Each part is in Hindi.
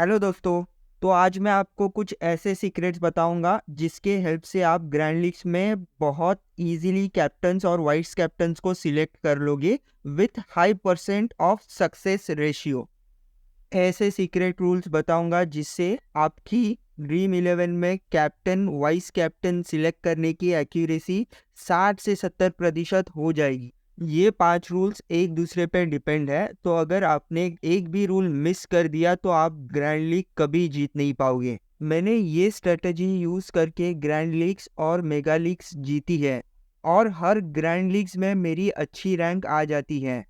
हेलो दोस्तों। तो आज मैं आपको कुछ ऐसे सीक्रेट्स बताऊंगा जिसके हेल्प से आप ग्रैंड लीग्स में बहुत इजीली कैप्टन्स और वाइस कैप्टन्स को सिलेक्ट कर लोगे with high percent of success ratio. ऐसे सीक्रेट रूल्स बताऊंगा जिससे आपकी ड्रीम 11 में कैप्टन वाइस कैप्टन सिलेक्ट करने की एक्यूरेसी 60 से 70% हो जाएगी। ये 5 रूल्स एक दूसरे पे डिपेंड है, तो अगर आपने एक भी रूल मिस कर दिया तो आप ग्रैंड लीग कभी जीत नहीं पाओगे। मैंने ये स्ट्रेटजी यूज करके ग्रैंड लीग्स और मेगा लीग्स जीती है और हर ग्रैंड लीग्स में मेरी अच्छी रैंक आ जाती है।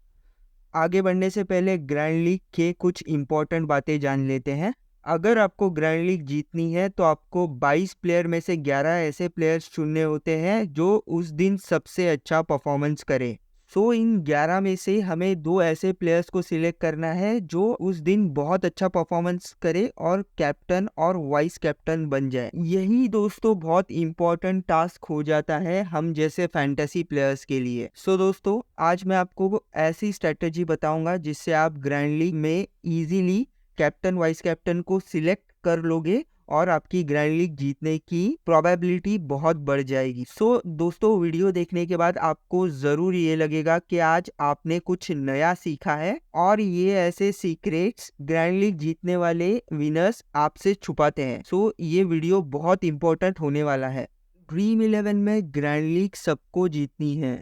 आगे बढ़ने से पहले ग्रैंड लीग के कुछ इंपॉर्टेंट बातें जान लेते हैं। अगर आपको ग्रैंड लीग जीतनी है तो आपको 22 प्लेयर में से 11 ऐसे प्लेयर्स चुनने होते हैं जो उस दिन सबसे अच्छा परफॉर्मेंस करें। इन 11 में से हमें 2 ऐसे प्लेयर्स को सिलेक्ट करना है जो उस दिन बहुत अच्छा परफॉर्मेंस करे और कैप्टन और वाइस कैप्टन बन जाए। यही दोस्तों बहुत इंपॉर्टेंट टास्क हो जाता है हम जैसे फैंटेसी प्लेयर्स के लिए। दोस्तों, आज मैं आपको ऐसी स्ट्रेटेजी बताऊंगा जिससे आप ग्रैंड लीग में इजीली कैप्टन वाइस कैप्टन को सिलेक्ट कर लोगे और आपकी ग्रैंड लीग जीतने की प्रोबेबिलिटी बहुत बढ़ जाएगी। दोस्तों, वीडियो देखने के बाद आपको जरूर ये लगेगा कि आज आपने कुछ नया सीखा है और ये ऐसे सीक्रेट्स ग्रैंड लीग जीतने वाले विनर्स आपसे छुपाते हैं। ये वीडियो बहुत इंपॉर्टेंट होने वाला है। ड्रीम 11 में ग्रैंड लीग सबको जीतनी है,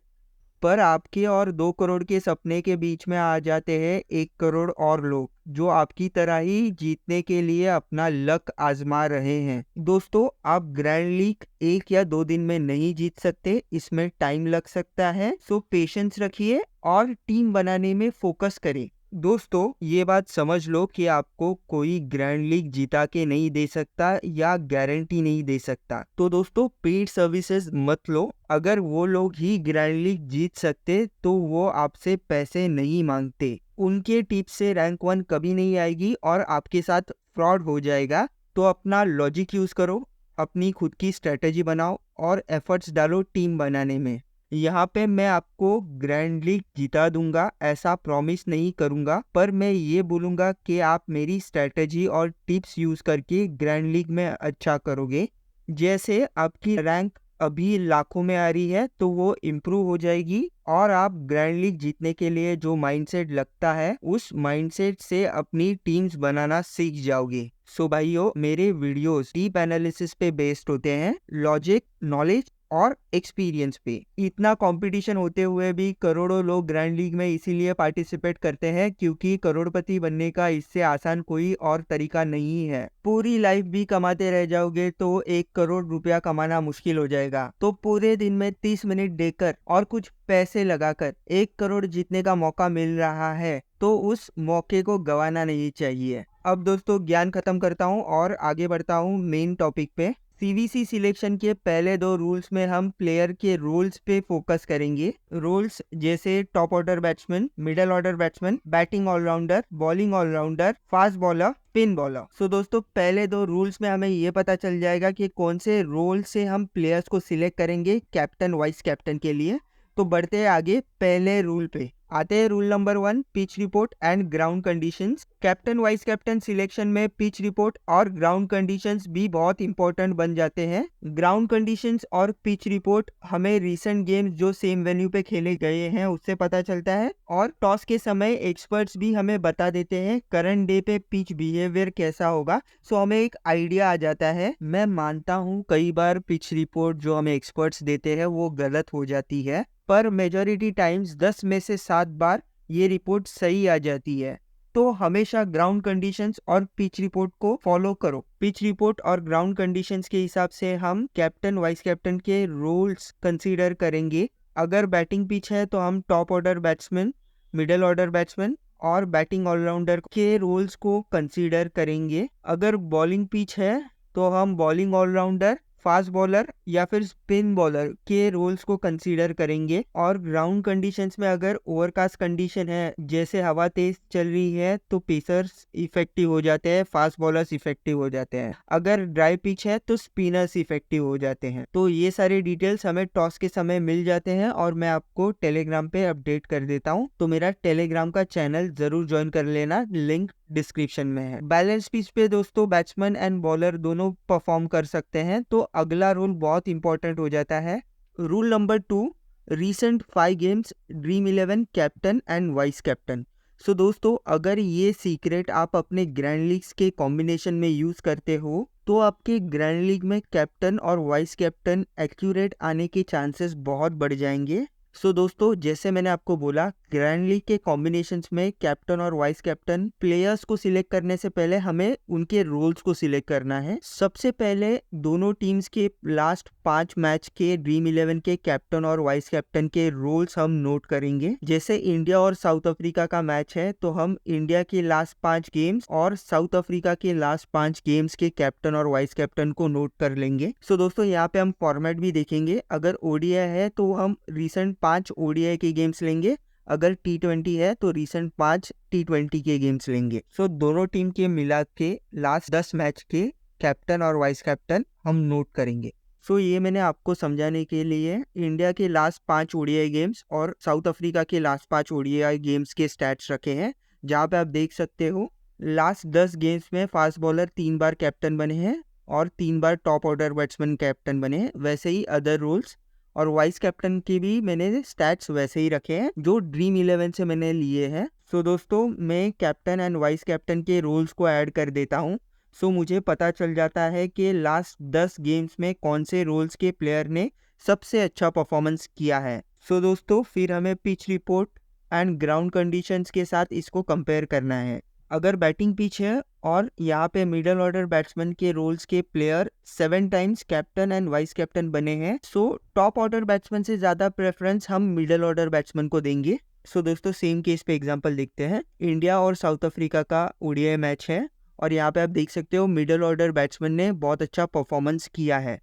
पर आपके और 2 करोड़ के सपने के बीच में आ जाते हैं 1 करोड़ और लोग जो आपकी तरह ही जीतने के लिए अपना लक आजमा रहे हैं। दोस्तों, आप ग्रैंड लीग 1 या 2 दिन में नहीं जीत सकते, इसमें टाइम लग सकता है। पेशेंस रखिए और टीम बनाने में फोकस करें। दोस्तों, ये बात समझ लो कि आपको कोई ग्रैंड लीग जीता के नहीं दे सकता या गारंटी नहीं दे सकता। तो दोस्तों, पेड सर्विसेज मत लो। अगर वो लोग ही ग्रैंड लीग जीत सकते तो वो आपसे पैसे नहीं मांगते। उनके टिप्स से रैंक 1 कभी नहीं आएगी और आपके साथ फ्रॉड हो जाएगा। तो अपना लॉजिक यूज करो, अपनी खुद की स्ट्रेटेजी बनाओ और एफर्ट्स डालो टीम बनाने में। यहाँ पे मैं आपको ग्रैंड लीग जिता दूंगा ऐसा प्रॉमिस नहीं करूंगा, पर मैं ये बोलूंगा कि आप मेरी स्ट्रेटेजी और टिप्स यूज करके ग्रैंड लीग में अच्छा करोगे। जैसे आपकी रैंक अभी लाखों में आ रही है तो वो इम्प्रूव हो जाएगी और आप ग्रैंड लीग जीतने के लिए जो माइंडसेट लगता है उस माइंडसेट से अपनी टीम्स बनाना सीख जाओगे। भाइयों, मेरे वीडियोस डीप एनालिसिस पे बेस्ड होते हैं, लॉजिक, नॉलेज और एक्सपीरियंस पे। इतना कंपटीशन होते हुए भी करोड़ों लोग ग्रैंड लीग में इसीलिए पार्टिसिपेट करते हैं क्योंकि करोड़पति बनने का इससे आसान कोई और तरीका नहीं है। पूरी लाइफ भी कमाते रह जाओगे तो 1 करोड़ रुपया कमाना मुश्किल हो जाएगा। तो पूरे दिन में 30 मिनट देकर और कुछ पैसे लगाकर 1 करोड़ जीतने का मौका मिल रहा है तो उस मौके को गंवाना नहीं चाहिए। अब दोस्तों, ज्ञान खत्म करता हूँ और आगे बढ़ता हूँ मेन टॉपिक पे। सीवीसी सिलेक्शन के पहले 2 रूल्स में हम प्लेयर के रोल्स पे फोकस करेंगे। रोल्स जैसे top order batsman, middle order batsman, batting all rounder, bowling all rounder, fast bowler, spin bowler. दोस्तों, पहले 2 रूल्स में हमें ये पता चल जाएगा कि कौन से रोल से हम प्लेयर्स को सिलेक्ट करेंगे कैप्टन वाइस कैप्टन के लिए। तो बढ़ते हैं आगे पहले रूल पे। आते हैं rule number 1, pitch report and ground conditions. Captain vice captain selection में पिच रिपोर्ट और ग्राउंड कंडीशंस भी बहुत इंपॉर्टेंट बन जाते हैं। ग्राउंड कंडीशंस और पिच रिपोर्ट हमें रीसेंट गेम्स जो सेम वेन्यू पे खेले गए हैं उससे पता चलता है और टॉस के समय एक्सपर्ट्स भी हमें बता देते हैं करंट डे पे पिच बिहेवियर कैसा होगा। हमें एक आइडिया आ जाता है। मैं मानता हूँ कई बार पिच रिपोर्ट जो हमें एक्सपर्ट्स देते हैं वो गलत हो जाती है, पर मेजॉरिटी टाइम्स 10 में से 7 बार ये रिपोर्ट सही आ जाती है। तो हमेशा ग्राउंड कंडीशंस और पिच रिपोर्ट को फॉलो करो। पिच रिपोर्ट और ग्राउंड कंडीशंस के हिसाब से हम कैप्टन वाइस कैप्टन के रोल्स कंसीडर करेंगे। अगर बैटिंग पिच है तो हम top order batsman, middle order batsman और बैटिंग ऑलराउंडर के रोल्स को कंसीडर करेंगे। अगर बॉलिंग पिच है तो हम बॉलिंग ऑलराउंडर, फास्ट बॉलर या फिर स्पिन बॉलर के रोल्स को कंसीडर करेंगे। और ग्राउंड कंडीशंस में अगर ओवरकास्ट कंडीशन है, जैसे हवा तेज चल रही है, तो पेसर्स इफेक्टिव हो जाते हैं, फास्ट बॉलर्स इफेक्टिव हो जाते हैं। अगर ड्राई पिच है तो स्पिनर्स इफेक्टिव हो जाते हैं। तो ये सारे डिटेल्स हमें टॉस के समय मिल जाते हैं और मैं आपको टेलीग्राम पे अपडेट कर देता हूँ। तो मेरा टेलीग्राम का चैनल जरूर ज्वाइन कर लेना, लिंक डिस्क्रिप्शन में है। बैलेंस पिच पे दोस्तों बैट्समैन एंड बॉलर दोनों परफॉर्म कर सकते हैं, तो अगला रूल बहुत इंपॉर्टेंट हो जाता है। Rule number 2, recent 5 games Dream 11 captain and vice captain. So दोस्तों, अगर ये सीक्रेट आप अपने ग्रैंड लीग्स के कॉम्बिनेशन में यूज करते हो तो आपके ग्रैंड लीग में कैप्टन और वाइस कैप्टन एक्यूरेट आने के चांसेस बहुत बढ़ जाएंगे। सो दोस्तों, जैसे मैंने आपको बोला, ग्रैंड लीग के कॉम्बिनेशंस में कैप्टन और वाइस कैप्टन प्लेयर्स को सिलेक्ट करने से पहले हमें उनके रोल्स को सिलेक्ट करना है। सबसे पहले दोनों टीम्स के लास्ट 5 मैच के ड्रीम 11 के कैप्टन और वाइस कैप्टन के रोल्स हम नोट करेंगे। जैसे इंडिया और साउथ अफ्रीका का मैच है, तो हम इंडिया के लास्ट 5 गेम्स और साउथ अफ्रीका के लास्ट 5 गेम्स के कैप्टन और वाइस कैप्टन को नोट कर लेंगे। सो दोस्तों, यहाँ पे हम फॉर्मेट भी देखेंगे। अगर ओडीआई है तो हम रिसेंट 5 ओडीआई के गेम्स लेंगे, अगर T20 है तो रिसेंट 5 T20 के गेम्स लेंगे। सो दोनों टीम के मिला के लास्ट 10 मैच के कैप्टन और वाइस कैप्टन हम नोट करेंगे। सो ये मैंने आपको समझाने के लिए इंडिया के लास्ट 5 ओडीआई गेम्स और साउथ अफ्रीका के लास्ट 5 ओडीआई गेम्स के स्टैट्स रखे हैं, जहाँ पे आप देख सकते हो लास्ट 10 गेम्स में फास्ट बॉलर 3 बार कैप्टन बने हैं और 3 बार टॉप ऑर्डर बैट्समैन कैप्टन बने हैं। वैसे ही अदर रोल्स और वाइस कैप्टन के भी मैंने स्टैट्स वैसे ही रखे हैं जो ड्रीम 11 से मैंने लिए हैं। सो दोस्तों, मैं कैप्टन एंड वाइस कैप्टन के रोल्स को ऐड कर देता हूँ। सो मुझे पता चल जाता है कि लास्ट 10 गेम्स में कौन से रोल्स के प्लेयर ने सबसे अच्छा परफॉर्मेंस किया है। सो दोस्तों, फिर हमें pitch report and ground conditions के साथ इसको कंपेयर करना है। अगर बैटिंग पिच है और यहाँ पे मिडल ऑर्डर बैट्समैन के रोल्स के player 7 times captain and vice captain बने हैं, सो टॉप ऑर्डर बैट्समैन से ज्यादा प्रेफरेंस हम मिडल ऑर्डर बैट्समैन को देंगे। सो दोस्तों, सेम केस पे एग्जांपल देखते हैं। इंडिया और साउथ अफ्रीका का ओडीआई मैच है और यहाँ पे आप देख सकते हो मिडल ऑर्डर बैट्समैन ने बहुत अच्छा परफॉर्मेंस किया है।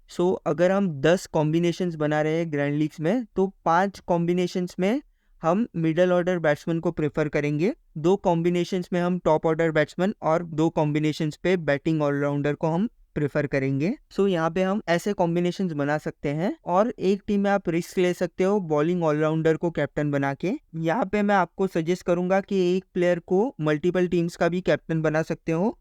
सो अगर हम 10 कॉम्बिनेशंस बना रहे हैं ग्रैंड लीग्स में, तो 5 कॉम्बिनेशंस में हम मिडल ऑर्डर बैट्समैन को प्रेफर करेंगे, 2 कॉम्बिनेशंस में हम टॉप ऑर्डर बैट्समैन और 2 कॉम्बिनेशंस पे बैटिंग ऑलराउंडर को हम प्रेफर करेंगे। सो यहाँ पे हम ऐसे कॉम्बिनेशंस बना सकते हैं और एक टीम में आप रिस्क ले सकते हो बॉलिंग ऑलराउंडर को कैप्टन बना के। यहाँ पे मैं आपको सजेस्ट करूंगा कि एक प्लेयर को मल्टीपल टीम्स का भी कैप्टन बना सकते हो।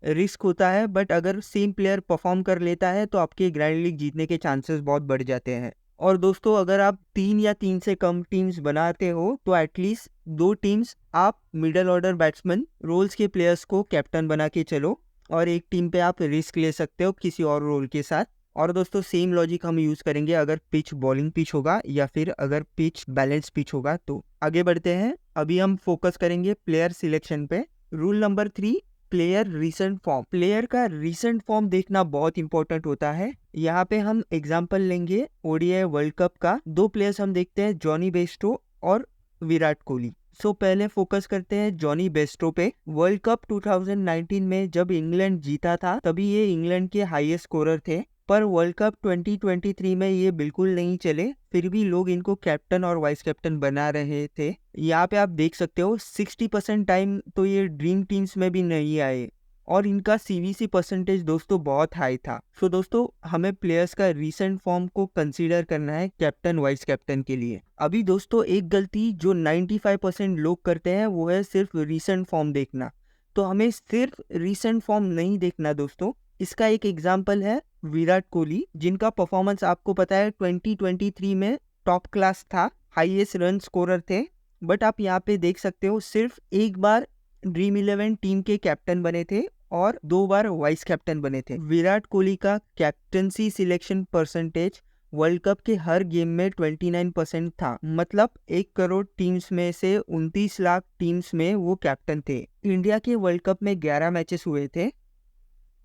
रिस्क होता है, बट अगर सेम प्लेयर परफॉर्म कर लेता है तो आपके ग्रैंड लीग जीतने के चांसेस बहुत बढ़ जाते हैं। और दोस्तों, अगर आप 3 या 3 से कम टीम्स बनाते हो तो एटलीस्ट 2 टीम्स आप मिडल ऑर्डर बैट्समैन रोल्स के प्लेयर्स को कैप्टन बना के चलो और एक टीम पे आप रिस्क ले सकते हो किसी और रोल के साथ। और दोस्तों, सेम लॉजिक हम यूज करेंगे अगर पिच बॉलिंग पिच होगा या फिर अगर पिच बैलेंस पिच होगा। तो आगे बढ़ते हैं। अभी हम फोकस करेंगे प्लेयर सिलेक्शन पे। Rule number 3, player recent form. Player का रीसेंट फॉर्म देखना बहुत इंपॉर्टेंट होता है। यहाँ पे हम एग्जांपल लेंगे ओडीआई वर्ल्ड कप का। 2 प्लेयर्स हम देखते हैं, जॉनी बेस्टो और विराट कोहली। सो पहले फोकस करते हैं जॉनी बेस्टो पे। वर्ल्ड कप 2019 में जब इंग्लैंड जीता था तभी ये इंग्लैंड के हाईएस्ट स्कोरर थे, पर वर्ल्ड कप 2023 में ये बिल्कुल नहीं चले, फिर भी लोग इनको कैप्टन और वाइस कैप्टन बना रहे थे। यहाँ पे आप देख सकते हो 60% टाइम तो ये ड्रीम टीम्स में भी नहीं आए और इनका सीवीसी परसेंटेज दोस्तों बहुत हाई था। सो दोस्तों, हमें प्लेयर्स का रीसेंट फॉर्म को कंसीडर करना है कैप्टन वाइस कैप्टन के लिए। अभी दोस्तों, एक गलती जो 95% लोग करते हैं वो है सिर्फ रीसेंट फॉर्म देखना। तो हमें सिर्फ रीसेंट फॉर्म नहीं देखना दोस्तों। इसका एक एग्जाम्पल है विराट कोहली, जिनका परफॉर्मेंस आपको पता है 2023 में टॉप क्लास था, हाईएस्ट रन स्कोरर थे। बट आप यहाँ पे देख सकते हो सिर्फ एक बार ड्रीम 11 टीम के कैप्टन बने थे और 2 बार वाइस कैप्टन बने थे। विराट कोहली का captaincy selection percentage world cup के हर गेम में 29% था, मतलब 1 करोड़ टीम्स में से 29 लाख टीम्स में वो कैप्टन थे। इंडिया के वर्ल्ड कप में 11 मैचेस हुए थे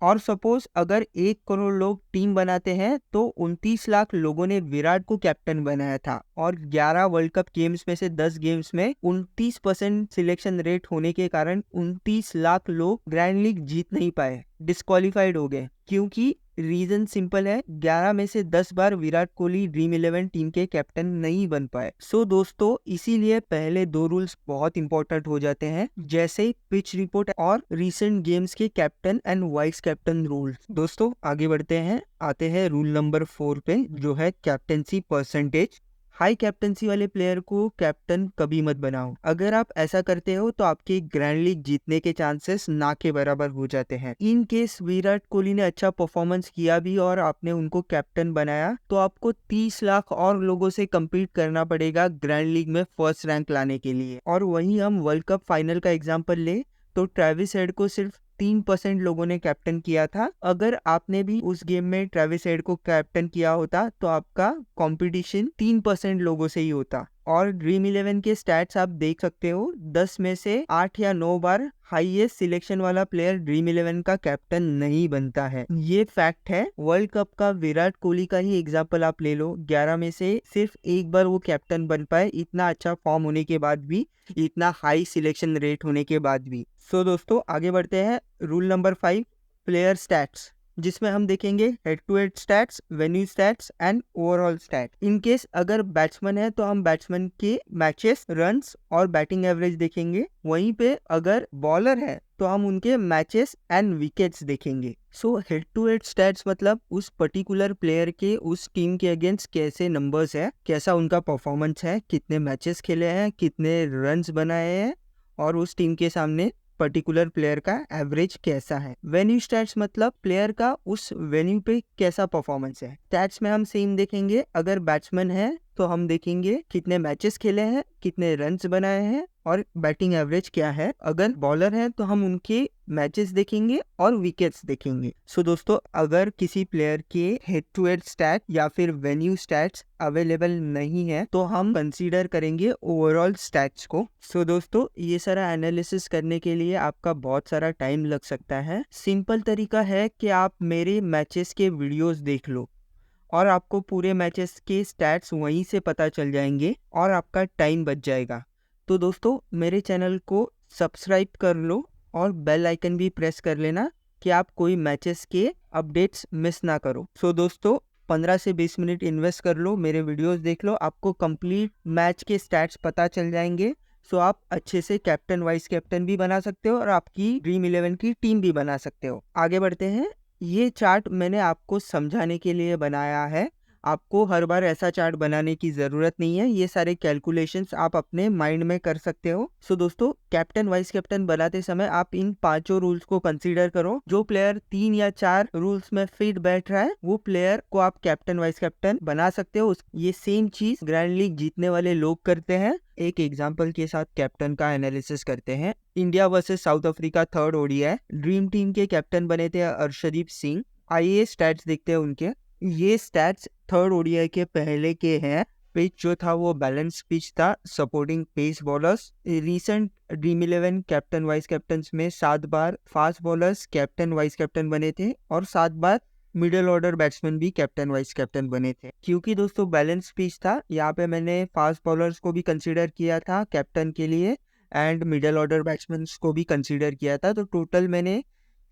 और सपोज अगर 1 करोड़ लोग टीम बनाते हैं तो 29 लाख लोगों ने विराट को कैप्टन बनाया था और 11 वर्ल्ड कप गेम्स में से 10 गेम्स में 29% सिलेक्शन रेट होने के कारण 29 लाख लोग ग्रैंड लीग जीत नहीं पाए, डिस्क्वालीफाइड हो गए, क्योंकि रीजन सिंपल है, 11 में से 10 बार विराट कोहली ड्रीम 11 टीम के कैप्टन नहीं बन पाए। सो दोस्तों इसीलिए पहले 2 रूल्स बहुत इंपॉर्टेंट हो जाते हैं, जैसे पिच रिपोर्ट और रीसेंट गेम्स के captain and vice captain rules. दोस्तों आगे बढ़ते हैं, आते हैं रूल नंबर 4 पे, जो है कैप्टनसी परसेंटेज। हाई कैप्टनसी वाले प्लेयर को कैप्टन कभी मत बनाओ। अगर आप ऐसा करते हो तो आपके ग्रैंड लीग जीतने के चांसेस ना के बराबर हो जाते हैं। इन केस विराट कोहली ने अच्छा परफॉर्मेंस किया भी और आपने उनको कैप्टन बनाया, तो आपको 30 लाख और लोगों से कम्पीट करना पड़ेगा ग्रैंड लीग में फर्स्ट रैंक लाने के लिए। और वहीं हम वर्ल्ड कप फाइनल का एग्जाम्पल ले तो ट्रेविस हेड को सिर्फ 3% लोगों ने कैप्टन किया था। अगर आपने भी उस गेम में ट्रेविस हेड को कैप्टन किया होता तो आपका कंपटीशन 3% लोगों से ही होता। और ड्रीम 11 के स्टैट्स आप देख सकते हो, 10 में से 8 या 9 बार हाईएस्ट सिलेक्शन वाला प्लेयर ड्रीम 11 का कैप्टन नहीं बनता है। ये फैक्ट है। वर्ल्ड कप का विराट कोहली का ही एग्जांपल आप ले लो, 11 में से सिर्फ एक बार वो कैप्टन बन पाए, इतना अच्छा फॉर्म होने के बाद भी, इतना हाई सिलेक्शन रेट होने के बाद भी। सो दोस्तों आगे बढ़ते हैं, रूल नंबर 5, प्लेयर स्टैट्स, जिसमें हम देखेंगे head to head stats, venue stats and overall stat. In case अगर बैट्समैन है तो हम बैट्समैन के मैचेस, रन्स और बैटिंग एवरेज देखेंगे। वहीं पे अगर बॉलर है तो हम उनके मैचेस एंड विकेट्स देखेंगे। So head to head stats मतलब उस पर्टिकुलर प्लेयर के उस टीम के अगेंस्ट कैसे नंबर्स है, कैसा उनका परफॉर्मेंस है, कितने मैचेस खेले हैं, कितने रन्स बनाए हैं और उस टीम के सामने पर्टिकुलर प्लेयर का एवरेज कैसा है। वेन्यू स्टैट्स मतलब प्लेयर का उस वेन्यू पे कैसा परफॉर्मेंस है। स्टैट्स में हम सेम देखेंगे, अगर बैट्समैन है तो हम देखेंगे कितने मैचेस खेले हैं, कितने रन्स बनाए हैं और बैटिंग एवरेज क्या है। अगर बॉलर है तो हम उनके मैचेस देखेंगे और विकेट्स देखेंगे। सो दोस्तों अगर किसी प्लेयर के हेड टू हेड स्टैट या फिर वेन्यू स्टैट्स अवेलेबल नहीं है तो हम कंसीडर करेंगे ओवरऑल स्टैट्स को। सो दोस्तों ये सारा एनालिसिस करने के लिए आपका बहुत सारा टाइम लग सकता है। सिंपल तरीका है कि आप मेरे मैचेस के वीडियोस देख लो और आपको पूरे मैचेस के स्टैट्स वहीं से पता चल जाएंगे और आपका टाइम बच जाएगा। तो दोस्तों मेरे चैनल को सब्सक्राइब कर लो और बेल आइकन भी प्रेस कर लेना कि आप कोई मैचेस के अपडेट्स मिस ना करो। सो दोस्तों 15 से 20 मिनट इन्वेस्ट कर लो, मेरे वीडियोस देख लो, आपको कंप्लीट मैच के स्टैट्स पता चल जाएंगे। सो आप अच्छे से कैप्टन वाइस कैप्टन भी बना सकते हो और आपकी ड्रीम 11 की टीम भी बना सकते हो। आगे बढ़ते हैं, ये चार्ट मैंने आपको समझाने के लिए बनाया है, आपको हर बार ऐसा चार्ट बनाने की जरूरत नहीं है। ये सारे कैलकुलेशंस आप अपने माइंड में कर सकते हो। सो दोस्तों कैप्टन वाइस कैप्टन बनाते समय आप इन 5 रूल्स को कंसीडर करो। जो प्लेयर 3 या 4 रूल्स में फिट बैठ रहा है वो प्लेयर को आप कैप्टन वाइस कैप्टन बना सकते हो। ये सेम चीज ग्रैंड लीग जीतने वाले लोग करते हैं। एक एग्जाम्पल के साथ कैप्टन का एनालिसिस करते हैं। India versus south Africa 3rd ODI, dream team के कैप्टन बने थे अर्शदीप सिंह। आइए स्टैट्स देखते हैं उनके। ये स्टैट्स 3rd ODI के पहले के हैं। पिच जो था वो बैलेंस पिच था, supporting pace bowlers. Recent Dream 11 captain vice captain में 7 बार fast bowlers captain vice captain बने थे और 7 बार मिडिल ऑर्डर बैट्समैन भी कैप्टन वाइस कैप्टन बने थे। क्योंकि दोस्तों बैलेंस पिच था, यहाँ पे मैंने फास्ट बॉलर्स को भी कंसीडर किया था कैप्टन के लिए एंड मिडिल ऑर्डर बैट्समैन को भी कंसीडर किया था। तो टोटल मैंने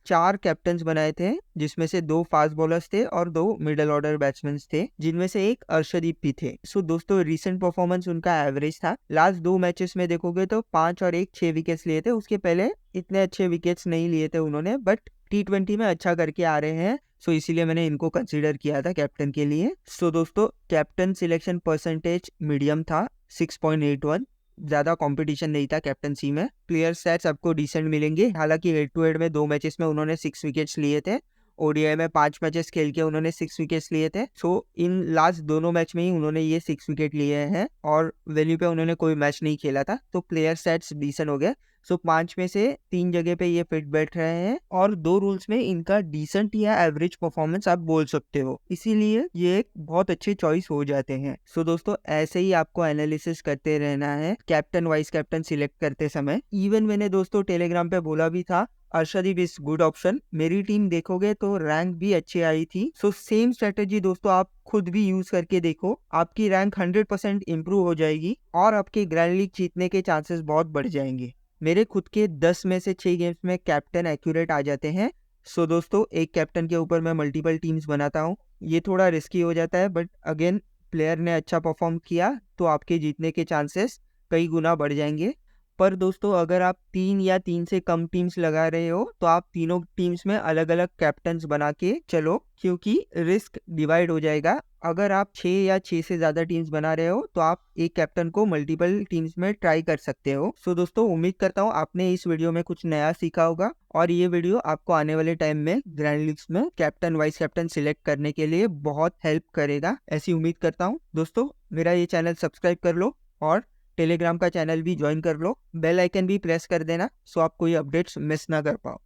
4 कैप्टन्स बनाए थे, जिसमें से 2 फास्ट बॉलर्स थे और 2 मिडिल ऑर्डर बैट्समैन थे, जिनमें से एक अर्शदीप भी थे। सो दोस्तों रिसेंट परफॉर्मेंस उनका एवरेज था। लास्ट 2 मैचेस में देखोगे तो 5 और 1 6 विकेट्स लिए थे। उसके पहले इतने अच्छे विकेट्स नहीं लिए थे उन्होंने, बट T20 में अच्छा करके आ रहे हैं। सो इसीलिए मैंने इनको कंसीडर किया था कैप्टन के लिए। सो दोस्तों कैप्टन सिलेक्शन परसेंटेज मीडियम था, 6.81। ज्यादा कंपटीशन नहीं था कैप्टनसी में। प्लेयर स्टैट्स आपको डिसेंट मिलेंगे। हालांकि हेड टू हेड में 2 मैचेस में उन्होंने 6 विकेट्स लिए थे, ओडीआई में 5 मैचेस खेल के उन्होंने 6 विकेट्स लिए थे। सो इन लास्ट दोनों मैच में ही उन्होंने ये 6 विकेट लिए हैं और वेन्यू पे उन्होंने कोई मैच नहीं खेला था। तो प्लेयर स्टैट्स डिसेंट हो गए। सो 5 में से 3 जगह पे ये फिट बैठ रहे हैं और 2 रूल्स में इनका डिसेंट या एवरेज परफॉर्मेंस आप बोल सकते हो, इसीलिए ये एक बहुत अच्छे चॉइस हो जाते हैं। सो दोस्तों ऐसे ही आपको एनालिसिस करते रहना है कैप्टन वाइस कैप्टन सिलेक्ट करते समय। इवन मैंने दोस्तों टेलीग्राम पे बोला भी था अर्शदीप इज गुड ऑप्शन। मेरी टीम देखोगे तो रैंक भी अच्छी आई थी। सो सेम स्ट्रेटेजी दोस्तों आप खुद भी यूज करके देखो, आपकी रैंक 100% इम्प्रूव हो जाएगी और आपके ग्रैंड लीग जीतने के चांसेस बहुत बढ़ जाएंगे। मेरे खुद के 10 में से 6 गेम्स में कैप्टन एक्यूरेट आ जाते हैं सो दोस्तों, एक कैप्टन के ऊपर मैं मल्टीपल टीम्स बनाता हूँ। ये थोड़ा रिस्की हो जाता है, बट अगेन प्लेयर ने अच्छा परफॉर्म किया तो आपके जीतने के चांसेस कई गुना बढ़ जाएंगे। पर दोस्तों, अगर आप 3 या 3 से कम टीम्स लगा रहे हो तो आप तीनों टीम्स में अलग अलग कैप्टन्स बना के चलो, क्योंकि रिस्क डिवाइड हो जाएगा। अगर आप 6 या 6 से ज़्यादा टीम्स बना रहे हो तो आप एक कैप्टन को मल्टीपल टीम्स में ट्राई कर सकते हो। सो दोस्तों, उम्मीद करता हूँ आपने इस वीडियो में कुछ नया सीखा होगा और ये वीडियो आपको आने वाले टाइम में ग्रैंड लीग्स में कैप्टन वाइस कैप्टन सिलेक्ट करने के लिए बहुत हेल्प करेगा, ऐसी उम्मीद करता हूँ। दोस्तों, मेरा ये चैनल सब्सक्राइब कर लो और टेलीग्राम का चैनल भी ज्वाइन कर लो। बेल आइकन भी प्रेस कर देना सो आप कोई अपडेट्स मिस ना कर पाओ।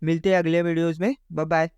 मिलते हैं अगले वीडियोस में। Bye bye.